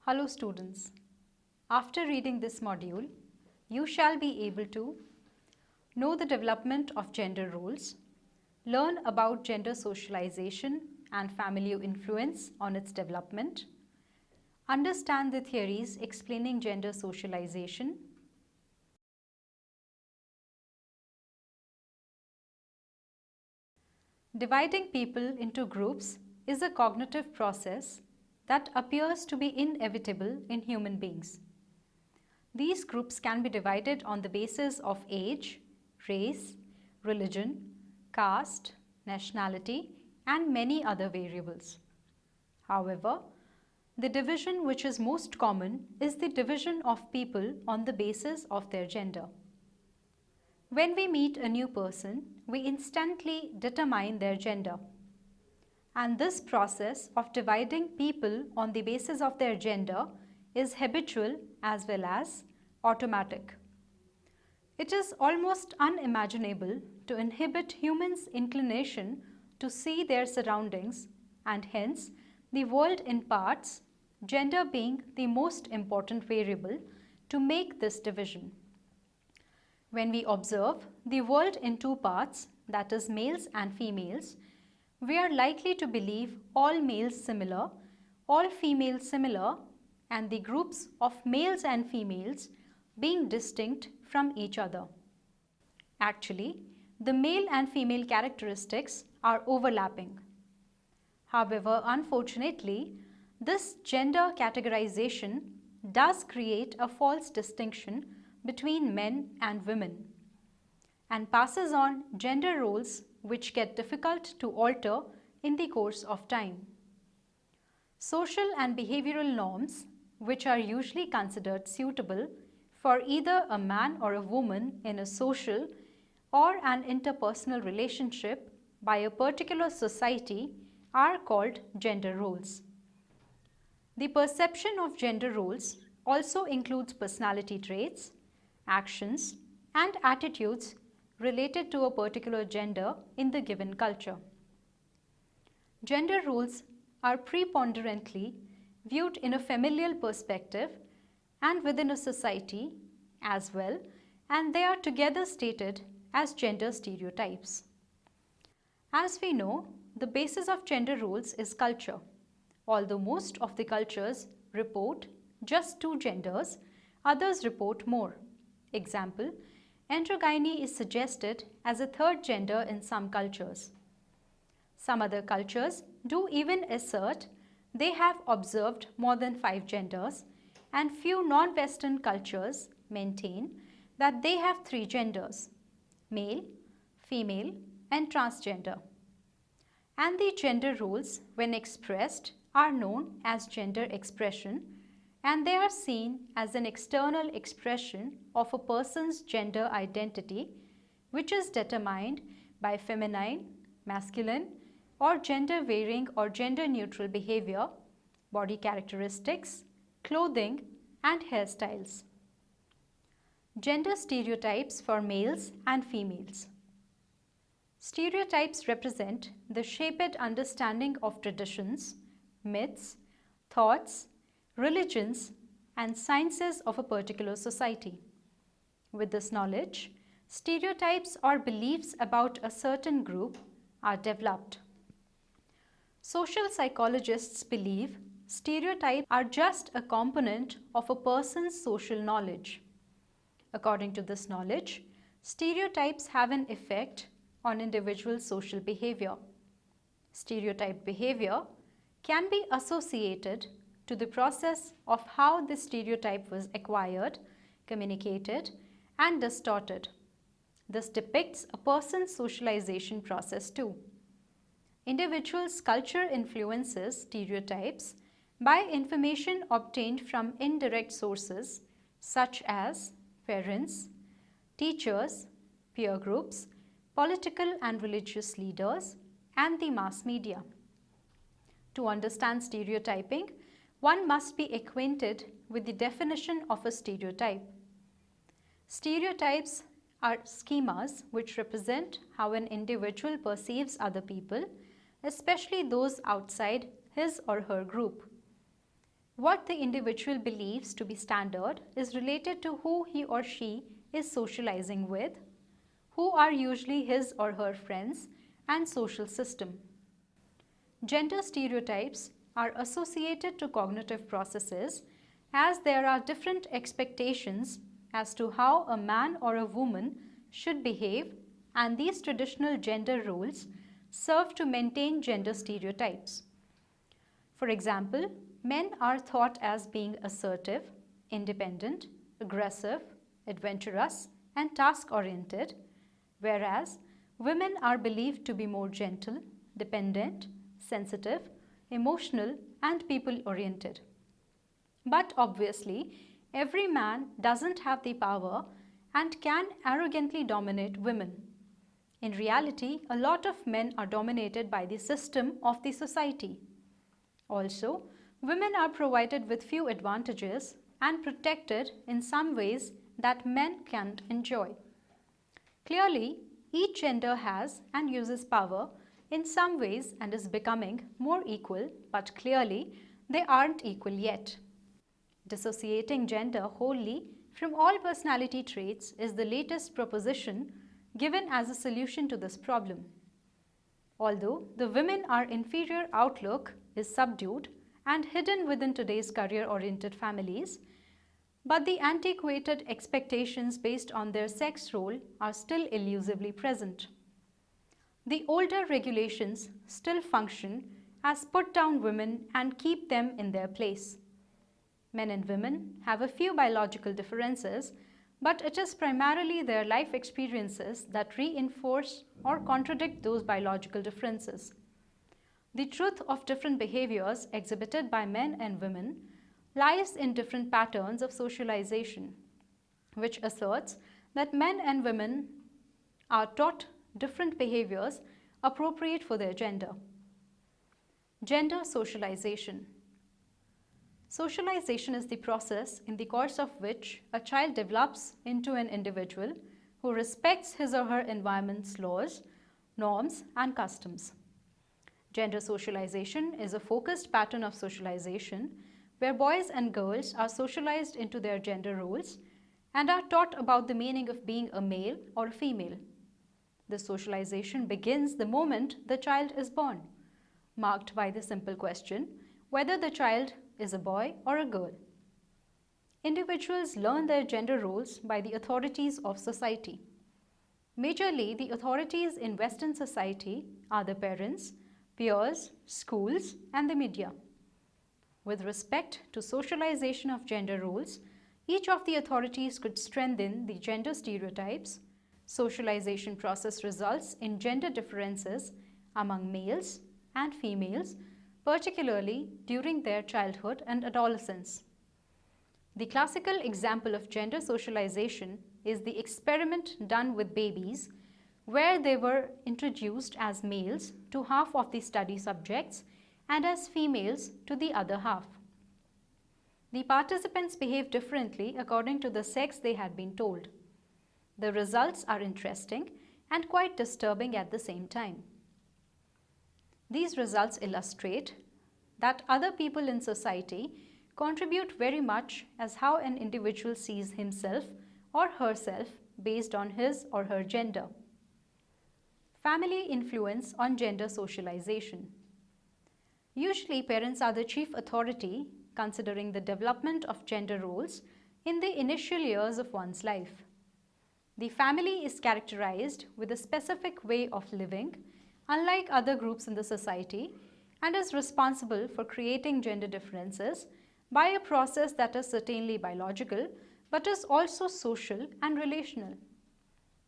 Hello students, after reading this module, you shall be able to know the development of gender roles, learn about gender socialization and family influence on its development, understand the theories explaining gender socialization, dividing people into groups is a cognitive process that appears to be inevitable in human beings. These groups can be divided on the basis of age, race, religion, caste, nationality, and many other variables. However, the division which is most common is the division of people on the basis of their gender. When we meet a new person, we instantly determine their gender. And this process of dividing people on the basis of their gender is habitual as well as automatic. It is almost unimaginable to inhibit humans' inclination to see their surroundings and hence the world in parts, gender being the most important variable to make this division. When we observe the world in two parts, that is males and females, we are likely to believe all males similar, all females similar, and the groups of males and females being distinct from each other. Actually, the male and female characteristics are overlapping. However, unfortunately, this gender categorization does create a false distinction between men and women and passes on gender roles which get difficult to alter in the course of time. Social and behavioral norms, which are usually considered suitable for either a man or a woman in a social or an interpersonal relationship by a particular society, are called gender roles. The perception of gender roles also includes personality traits, actions, and attitudes related to a particular gender in the given culture. Gender roles are preponderantly viewed in a familial perspective and within a society as well, and they are together stated as gender stereotypes. As we know, the basis of gender roles is culture. Although most of the cultures report just two genders, others report more. Example, androgyny is suggested as a third gender in some cultures. Some other cultures do even assert they have observed more than 5 genders, and few non-Western cultures maintain that they have 3 genders, male, female, and transgender. And the gender roles, when expressed, are known as gender expression, and they are seen as an external expression of a person's gender identity, which is determined by feminine, masculine, or gender-varying or gender-neutral behavior, body characteristics, clothing, and hairstyles. Gender stereotypes for males and females. Stereotypes represent the shaped understanding of traditions, myths, thoughts, religions, and sciences of a particular society. With this knowledge, stereotypes or beliefs about a certain group are developed. Social psychologists believe stereotypes are just a component of a person's social knowledge. According to this knowledge, stereotypes have an effect on individual social behavior. Stereotype behavior can be associated to the process of how the stereotype was acquired, communicated, and distorted. This depicts a person's socialization process too. Individuals' culture influences stereotypes by information obtained from indirect sources such as parents, teachers, peer groups, political and religious leaders, and the mass media. To understand stereotyping, one must be acquainted with the definition of a stereotype. Stereotypes are schemas which represent how an individual perceives other people, especially those outside his or her group. What the individual believes to be standard is related to who he or she is socializing with, who are usually his or her friends, and social system. Gender stereotypes are associated to cognitive processes as there are different expectations as to how a man or a woman should behave, and these traditional gender roles serve to maintain gender stereotypes. For example, men are thought as being assertive, independent, aggressive, adventurous, and task-oriented, whereas women are believed to be more gentle, dependent, sensitive, emotional, and people-oriented. But obviously, every man doesn't have the power and can arrogantly dominate women. In reality, a lot of men are dominated by the system of the society. Also, women are provided with few advantages and protected in some ways that men can't enjoy. Clearly, each gender has and uses power in some ways and is becoming more equal, but clearly they aren't equal yet. Dissociating gender wholly from all personality traits is the latest proposition given as a solution to this problem. Although the women are inferior outlook is subdued and hidden within today's career-oriented families, but the antiquated expectations based on their sex role are still elusively present. The older regulations still function as put down women and keep them in their place. Men and women have a few biological differences, but it is primarily their life experiences that reinforce or contradict those biological differences. The truth of different behaviors exhibited by men and women lies in different patterns of socialization, which asserts that men and women are taught different behaviors appropriate for their gender. Gender socialization. Socialization is the process in the course of which a child develops into an individual who respects his or her environment's laws, norms, and customs. Gender socialization is a focused pattern of socialization where boys and girls are socialized into their gender roles and are taught about the meaning of being a male or a female. This socialization begins the moment the child is born, marked by the simple question whether the child is a boy or a girl. Individuals learn their gender roles by the authorities of society. Majorly, the authorities in Western society are the parents, peers, schools, and the media. With respect to socialization of gender roles, each of the authorities could strengthen the gender stereotypes. Socialization process results in gender differences among males and females, particularly during their childhood and adolescence. The classical example of gender socialization is the experiment done with babies, where they were introduced as males to half of the study subjects and as females to the other half. The participants behaved differently according to the sex they had been told. The results are interesting and quite disturbing at the same time. These results illustrate that other people in society contribute very much as how an individual sees himself or herself based on his or her gender. Family influence on gender socialization. Usually, parents are the chief authority considering the development of gender roles in the initial years of one's life. The family is characterized with a specific way of living, unlike other groups in the society, and is responsible for creating gender differences by a process that is certainly biological, but is also social and relational.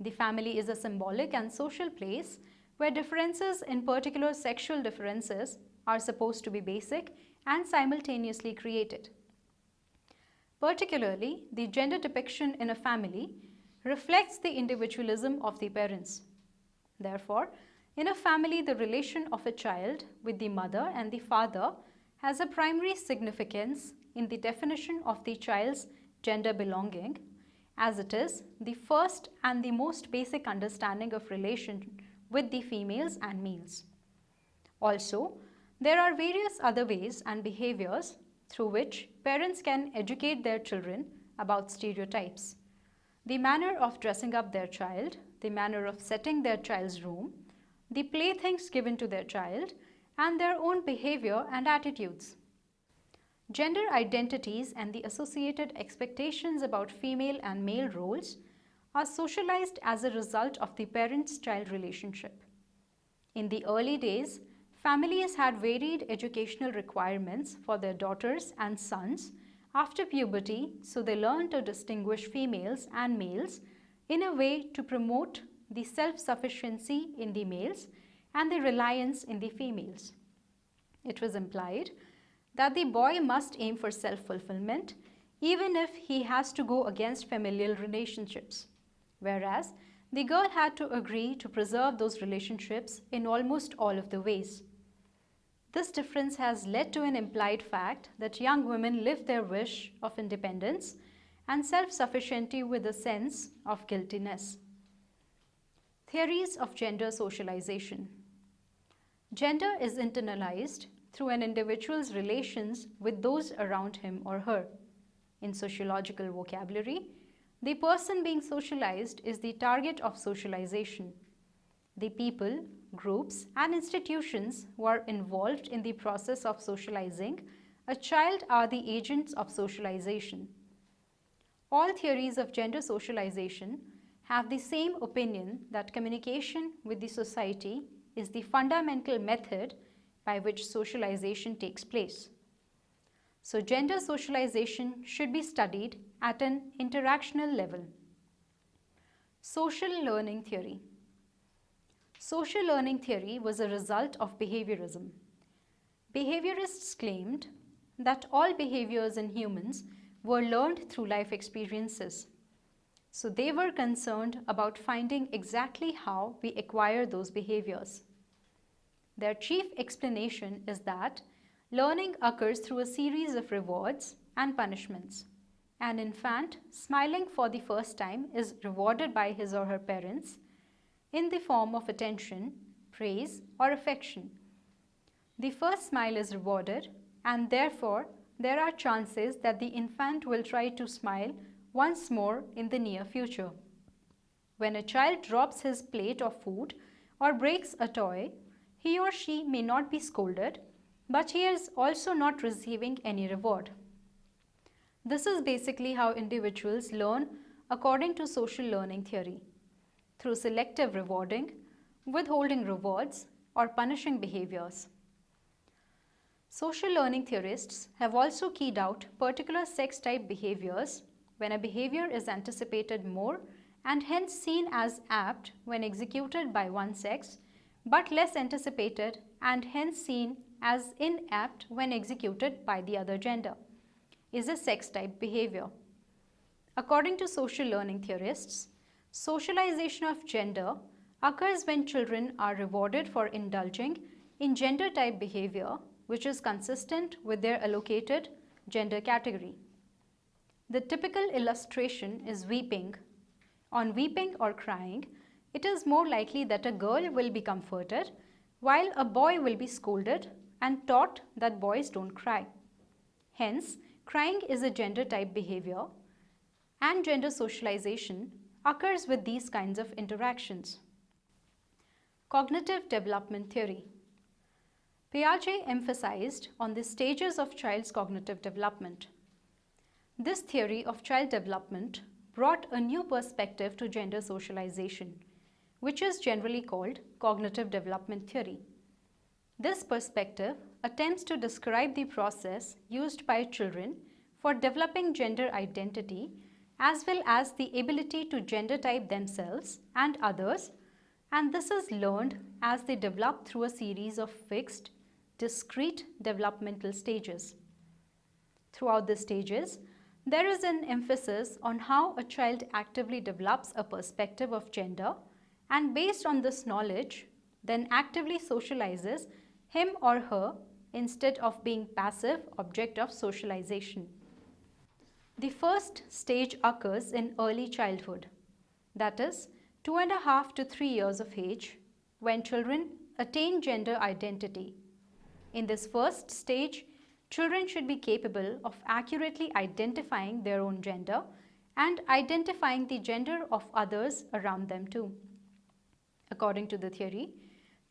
The family is a symbolic and social place where differences, in particular sexual differences, are supposed to be basic and simultaneously created. Particularly, the gender depiction in a family reflects the individualism of the parents. Therefore, in a family, the relation of a child with the mother and the father has a primary significance in the definition of the child's gender belonging, as it is the first and the most basic understanding of relation with the females and males. Also, there are various other ways and behaviors through which parents can educate their children about stereotypes. The manner of dressing up their child, the manner of setting their child's room, the playthings given to their child, and their own behavior and attitudes. Gender identities and the associated expectations about female and male roles are socialized as a result of the parent-child relationship. In the early days, families had varied educational requirements for their daughters and sons after puberty, so they learned to distinguish females and males in a way to promote the self-sufficiency in the males and the reliance in the females. It was implied that the boy must aim for self-fulfillment even if he has to go against familial relationships, whereas the girl had to agree to preserve those relationships in almost all of the ways. This difference has led to an implied fact that young women live their wish of independence and self-sufficiency with a sense of guiltiness. Theories of gender socialization. Gender is internalized through an individual's relations with those around him or her. In sociological vocabulary, the person being socialized is the target of socialization. The people, groups, and institutions who are involved in the process of socializing a child are the agents of socialization. All theories of gender socialization have the same opinion that communication with the society is the fundamental method by which socialization takes place. So gender socialization should be studied at an interactional level. Social learning theory. Social learning theory was a result of behaviorism. Behaviorists claimed that all behaviors in humans were learned through life experiences. So they were concerned about finding exactly how we acquire those behaviors. Their chief explanation is that learning occurs through a series of rewards and punishments. An infant smiling for the first time is rewarded by his or her parents in the form of attention, praise, or affection. The first smile is rewarded, and therefore there are chances that the infant will try to smile once more in the near future. When a child drops his plate of food or breaks a toy, he or she may not be scolded, but he is also not receiving any reward. This is basically how individuals learn according to social learning theory, through selective rewarding, withholding rewards, or punishing behaviors. Social learning theorists have also keyed out particular sex-type behaviors when a behavior is anticipated more and hence seen as apt when executed by one sex, but less anticipated and hence seen as inapt when executed by the other gender, is a sex-type behavior. According to social learning theorists, socialization of gender occurs when children are rewarded for indulging in gender-type behavior which is consistent with their allocated gender category. The typical illustration is weeping. On weeping or crying, it is more likely that a girl will be comforted while a boy will be scolded and taught that boys don't cry. Hence, crying is a gender-type behavior, and gender socialization occurs with these kinds of interactions. Cognitive development theory. Piaget emphasized on the stages of child's cognitive development. This theory of child development brought a new perspective to gender socialization, which is generally called cognitive development theory. This perspective attempts to describe the process used by children for developing gender identity as well as the ability to gender type themselves and others, and this is learned as they develop through a series of fixed, discrete developmental stages. Throughout the stages, there is an emphasis on how a child actively develops a perspective of gender and based on this knowledge, then actively socializes him or her instead of being passive object of socialization. The first stage occurs in early childhood, that is 2.5 to 3 years of age, when children attain gender identity. In this first stage, Children should be capable of accurately identifying their own gender and identifying the gender of others around them too. According to the theory,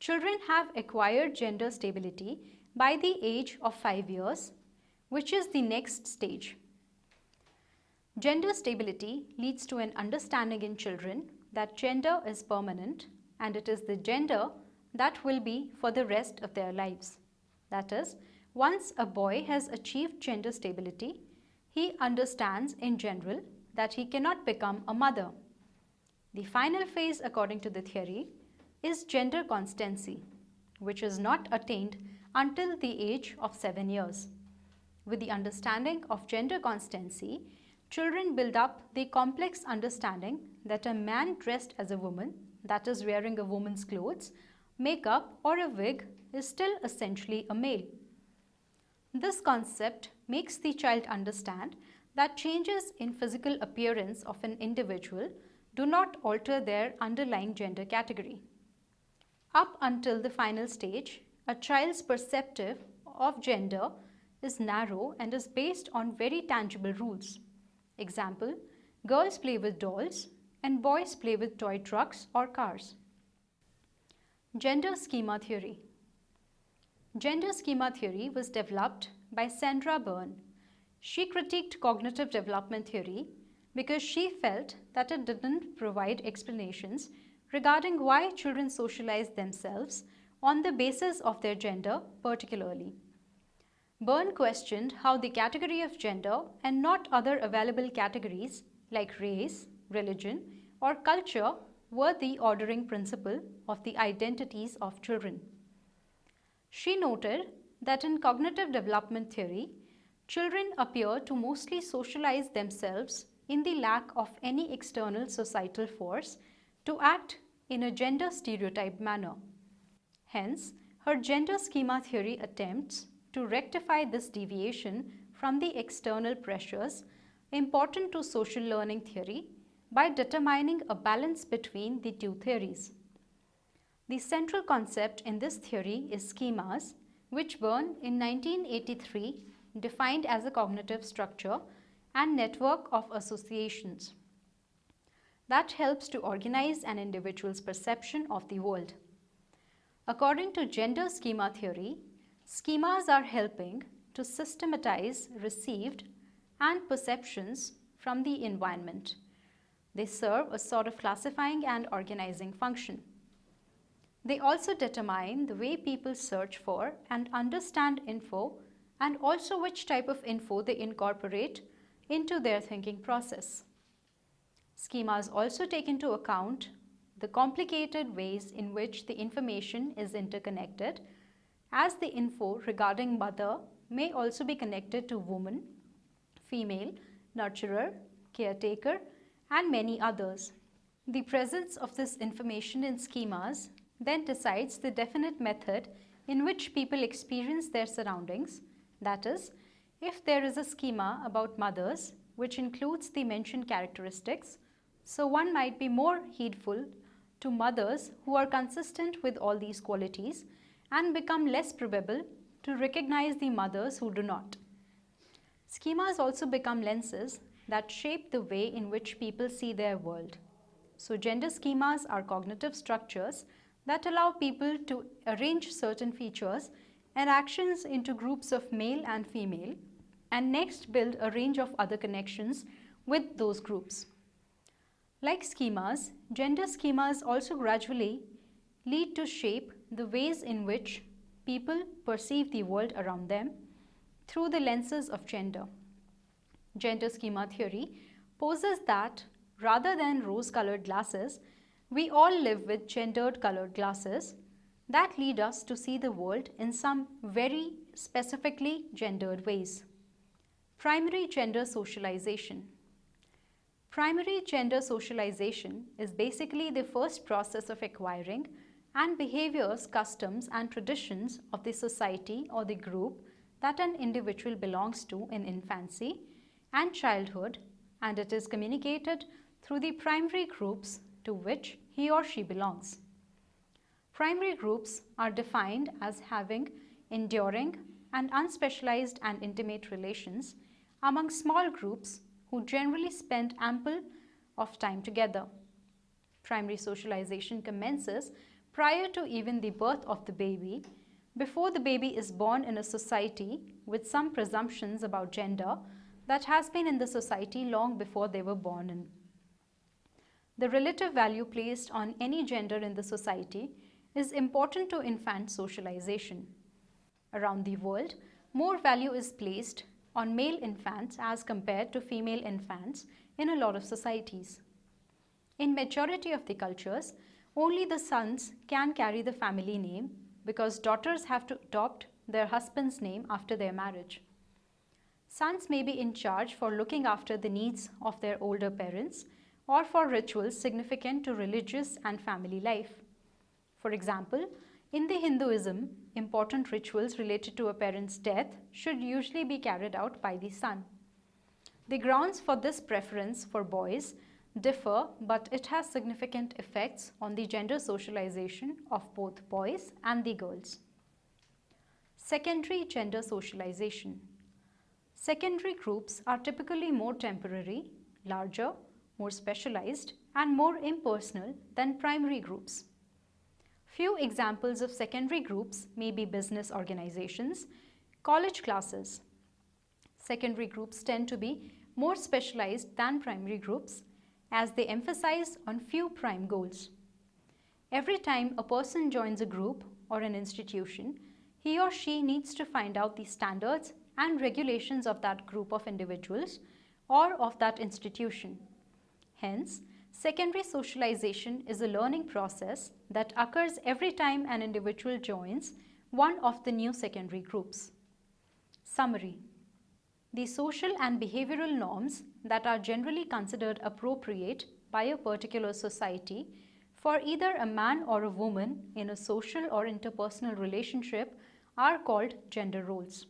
children have acquired gender stability by the age of 5 years, which is the next stage. Gender stability leads to an understanding in children that gender is permanent and it is the gender that will be for the rest of their lives. That is, once a boy has achieved gender stability, he understands in general that he cannot become a mother. The final phase, according to the theory, is gender constancy, which is not attained until the age of 7 years. With the understanding of gender constancy, children build up the complex understanding that a man dressed as a woman, that is wearing a woman's clothes, makeup or a wig, is still essentially a male. This concept makes the child understand that changes in physical appearance of an individual do not alter their underlying gender category. Up until the final stage, a child's perceptive of gender is narrow and is based on very tangible rules. Example, girls play with dolls and boys play with toy trucks or cars. Gender schema theory. Gender schema theory was developed by Sandra Byrne. She critiqued cognitive development theory because she felt that it didn't provide explanations regarding why children socialize themselves on the basis of their gender particularly. Byrne questioned how the category of gender and not other available categories like race, religion, or culture were the ordering principle of the identities of children. She noted that in cognitive development theory, children appear to mostly socialize themselves in the lack of any external societal force to act in a gender stereotyped manner. Hence, her gender schema theory attempts to rectify this deviation from the external pressures important to social learning theory by determining a balance between the two theories. The central concept in this theory is schemas, which Byrne in 1983 defined as a cognitive structure and network of associations that helps to organize an individual's perception of the world. According to gender schema theory, schemas are helping to systematize received and perceptions from the environment. They serve a sort of classifying and organizing function. They also determine the way people search for and understand info and also which type of info they incorporate into their thinking process. Schemas also take into account the complicated ways in which the information is interconnected, as the info regarding mother may also be connected to woman, female, nurturer, caretaker, and many others. The presence of this information in schemas then decides the definite method in which people experience their surroundings. That is, if there is a schema about mothers which includes the mentioned characteristics, so one might be more heedful to mothers who are consistent with all these qualities and become less probable to recognize the mothers who do not. Schemas also become lenses that shape the way in which people see their world. So gender schemas are cognitive structures that allow people to arrange certain features and actions into groups of male and female, and next build a range of other connections with those groups. Like schemas, gender schemas also gradually lead to shape the ways in which people perceive the world around them through the lenses of gender. Gender schema theory poses that rather than rose-colored glasses, we all live with gendered colored glasses that lead us to see the world in some very specifically gendered ways. Primary gender socialization. Primary gender socialization is basically the first process of acquiring and behaviors, customs, and traditions of the society or the group that an individual belongs to in infancy and childhood, and it is communicated through the primary groups to which he or she belongs. Primary groups are defined as having enduring and unspecialized and intimate relations among small groups who generally spend ample of time together. Primary socialization commences prior to even the birth of the baby, before the baby is born in a society with some presumptions about gender that has been in the society long before they were born in. The relative value placed on any gender in the society is important to infant socialization. Around the world, more value is placed on male infants as compared to female infants in a lot of societies. In majority of the cultures, only the sons can carry the family name because daughters have to adopt their husband's name after their marriage. Sons may be in charge for looking after the needs of their older parents or for rituals significant to religious and family life. For example, in the Hinduism, important rituals related to a parent's death should usually be carried out by the son. The grounds for this preference for boys differ, but it has significant effects on the gender socialization of both boys and the girls. Secondary gender socialization. Secondary groups are typically more temporary, larger, more specialized, and more impersonal than primary groups. Few examples of secondary groups may be business organizations, college classes. Secondary groups tend to be more specialized than primary groups as they emphasize on few prime goals. Every time a person joins a group or an institution, he or she needs to find out the standards and regulations of that group of individuals or of that institution. Hence, secondary socialization is a learning process that occurs every time an individual joins one of the new secondary groups. Summary. The social and behavioral norms that are generally considered appropriate by a particular society for either a man or a woman in a social or interpersonal relationship are called gender roles.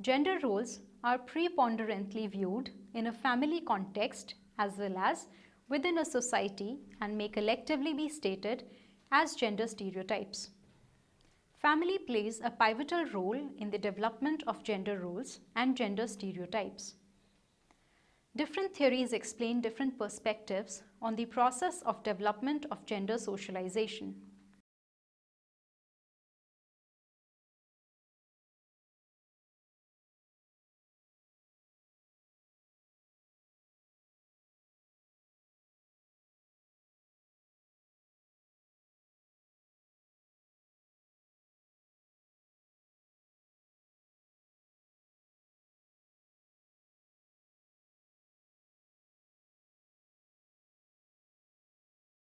Gender roles are preponderantly viewed in a family context as well as within a society and may collectively be stated as gender stereotypes. Family plays a pivotal role in the development of gender roles and gender stereotypes. Different theories explain different perspectives on the process of development of gender socialization.